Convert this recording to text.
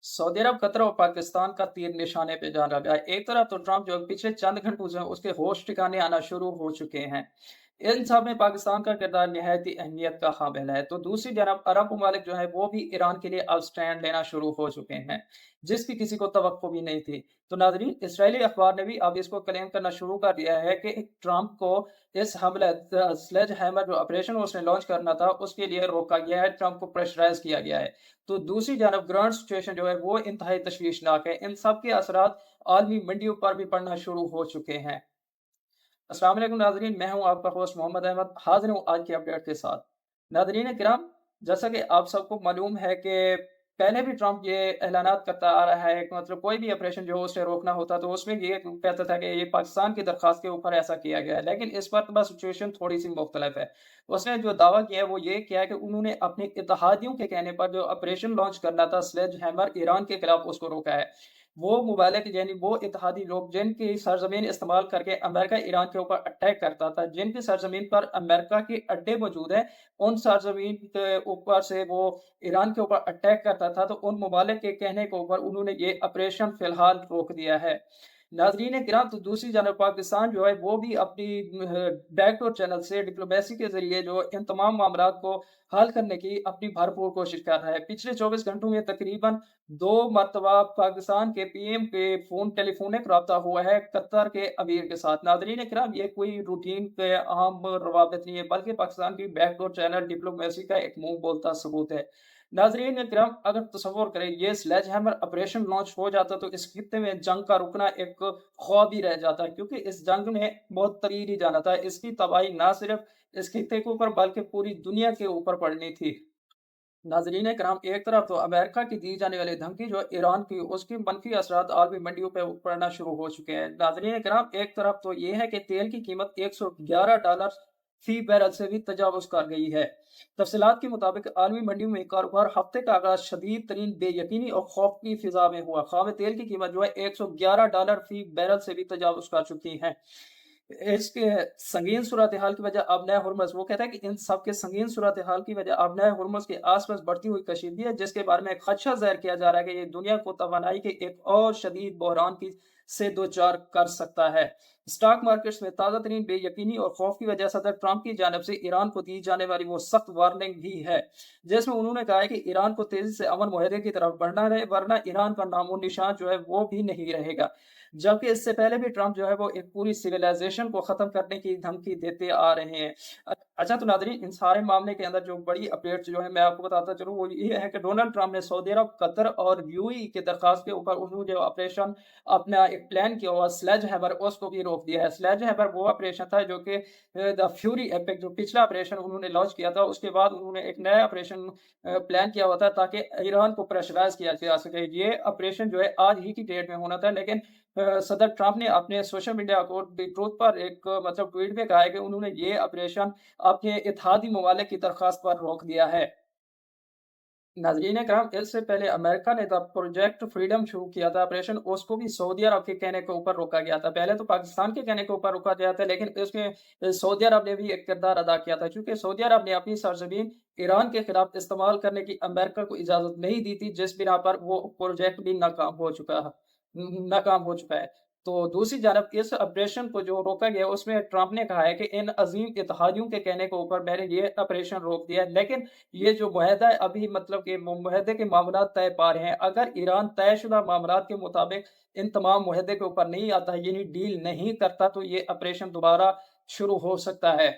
Saudi अरब, Qatar और पाकिस्तान का तीर निशाने पे जा लगा है। एक तरफ तो ट्रंप जो पिछले चंद घंटों से उसके होश ठिकाने आना शुरू हो चुके हैं। इन सब में पाकिस्तान का किरदार निहायत ही अहमियत का काबिल है। तो दूसरी तरफ अरब ममालिक जो है वो भी ईरान के लिए अब स्टैंड लेना शुरू हो चुके हैं, जिसकी किसी को तवक्को भी नहीं थी। तो नाज़रीन, इस्राएली अखबार ने भी अब इसको क्लेम करना शुरू कर दिया है कि ट्रंप को इस हमले स्लेज हैमर जो ऑपरेशन उसने लॉन्च करना था उसके लिए रोका गया है, ट्रंप को प्रेशराइज किया गया है। तो दूसरी जानब ग्रांड सिचुएशन जो है वो इंतहाई तशवीशनाक है। इन सब के असरात आलमी मंडियों पर भी पड़ना शुरू हो चुके हैं। अस्सलाम वालेकुम नाज़रीन, मैं हूँ आपका होस्ट मोहम्मद अहमद, हाज़िर हूँ आज की अपडेट के साथ। नाज़रीन किराम, जैसा कि आप सबको मालूम है कि पहले भी ट्रंप ये ऐलानात करता आ रहा है कि मतलब कोई भी ऑपरेशन जो है उसे रोकना होता तो उसमें ये कहता था कि ये पाकिस्तान की दरख्वास्त के ऊपर ऐसा किया गया है। लेकिन इस बार तो बस सिचुएशन थोड़ी-सी मुख्तलिफ है। उसने जो दावा किया है वो ये किया है कि उन्होंने अपने इत्तेहादियों के कहने पर जो ऑपरेशन लॉन्च करना था स्लेज हैमर ईरान के खिलाफ उसको रोका है। वो मुबालिग यानी वो इत्तेहादी लोग जिनकी सरज़मीन इस्तेमाल करके अमेरिका ईरान के ऊपर अटैक करता था, जिनकी सरज़मीन पर अमेरिका के अड्डे मौजूद हैं, उन सरज़मीन के ऊपर से वो ईरान के ऊपर अटैक करता था, तो उन ममालिक के कहने के ऊपर उन्होंने ये ऑपरेशन फ़िलहाल रोक दिया है। नाज़रीन किराम, तो दूसरी जानब पाकिस्तान जो है वो भी अपनी बैकडोर चैनल से डिप्लोमेसी के ज़रिए जो इन तमाम मामलात को हल करने की अपनी भरपूर कोशिश कर रहा है। पिछले 24 घंटों में तकरीबन 2 मरतबा पाकिस्तान के पीएम के टेलीफ़ोनिक राब्ता हुआ है कतर के अमीर के साथ। नाज़रीन किराम, ये कोई रूटीन के आम रवाबित नहीं है, बल्कि पाकिस्तान की बैकडोर चैनल डिप्लोमेसी का एक मुँह बोलता सबूत है। नाज़रीन किराम, अगर तसव्वुर करें ये स्लेज हैमर ऑपरेशन लॉन्च हो जाता तो इस खित्ते में जंग का रुकना एक ख्वाब ही रह जाता, क्योंकि इस जंग ने बहुत तरीर ही जाना था। इसकी तबाही ना सिर्फ़ इस खित्ते के ऊपर बल्कि पूरी दुनिया के ऊपर पड़नी थी। नाज़रीन किराम, एक तरफ तो अमेरिका की दी जाने वाली धमकी जो है ईरान की, उसके मनफ़ी असरात आलमी मंडियों पे पड़ना शुरू हो चुके हैं। नाज़रीन किराम, एक तरफ तो ये है कि तेल की कीमत $111 फ़ी बैरल से भी तजावुज़ कर गई है। तफ़सीलात के मुताबिक आलमी मंडियों में कारोबार हफ़्ते का आगाज़ शदीद तरीन बेयकीनी और खौफ़ की फ़िज़ा में हुआ। ख़ाम तेल की कीमत जो है $111 फ़ी बैरल से भी तजावुज़ कर चुकी है। इसके संगीन सूरत-ए-हाल की वजह अब नया हुर्मुज़, वो कहता है कि इन सब के संगीन सूरत-ए-हाल की वजह अब नया हुर्मुज़ के आस-पास बढ़ती हुई कशीदगी है, जिसके बारे में एक खदशा ज़ाहिर किया जा रहा है कि ये दुनिया को तवानाई के एक और शदीद बहरान की से दो-चार कर सकता है। स्टॉक मार्केट्स में ताज़ा तरीन बेयकीनी और खौफ की वजह सदर ट्रंप की जानिब से ईरान को दी जाने वाली वो सख्त वार्निंग भी है, जिसमें उन्होंने कहा है कि ईरान को तेज़ी से अमन मुआहदे की तरफ बढ़ना है, वरना ईरान का नामो-निशान जो है वो भी नहीं रहेगा। जबकि इससे पहले भी ट्रंप जो है वो एक पूरी सिविलाइजेशन को ख़त्म करने की धमकी देते आ रहे हैं। अच्छा, तो नाज़रीन, इन सारे मामले के अंदर जो बड़ी अपडेट्स जो है मैं आपको बताता चलूँ वो ये है कि डोनाल्ड ट्रंप ने सऊदी अरब, कतर और यूएई की दरख्वास्त के ऊपर उन्होंने जो ऑपरेशन अपना एक प्लान किया हुआ स्लेज हैमर उसको भी रोक दिया है। स्लेज हैमर वो ऑपरेशन था जो कि द फ्यूरी एपिक जो पिछला ऑपरेशन उन्होंने लॉन्च किया था, उसके बाद उन्होंने एक नया ऑपरेशन प्लान किया हुआ था ताकि ईरान को प्रेशराइज़ किया जा सके। ये ऑपरेशन जो है आज ही की डेट में होना था, लेकिन सदर ट्रंप ने अपने social media account the truth पर एक मतलब ट्वीट में कहा है कि उन्होंने ये ऑपरेशन अपने इत्तेहादी ममालिक की दरख्वास्त पर रोक दिया है। नाज़रीन करम, इससे पहले अमेरिका ने द प्रोजेक्ट फ्रीडम शुरू किया था ऑपरेशन, उसको भी सऊदी अरब के कहने के ऊपर रोका गया था। पहले तो पाकिस्तान के कहने के ऊपर रोका गया था, लेकिन इसमें सऊदी अरब ने भी एक किरदार अदा किया था, क्योंकि सऊदी अरब ने अपनी सरज़मीन ईरान के खिलाफ इस्तेमाल करने की अमेरिका को इजाज़त नहीं दी थी, जिस बिना पर वो प्रोजेक्ट भी नाकाम हो चुका है। तो दूसरी जानब इस ऑपरेशन को जो रोका गया उसमें ट्रंप ने कहा है कि इन अज़ीम इत्तेहादियों के कहने के ऊपर मैंने ये ऑपरेशन रोक दिया है, लेकिन ये जो मुआहदा है अभी मतलब कि मुआहदे के मामलात तय पा रहे हैं। अगर ईरान तयशुदा मामलात के मुताबिक इन तमाम मुआहदे के ऊपर नहीं आता है, यानी डील नहीं करता, तो ये ऑपरेशन दोबारा शुरू हो सकता है।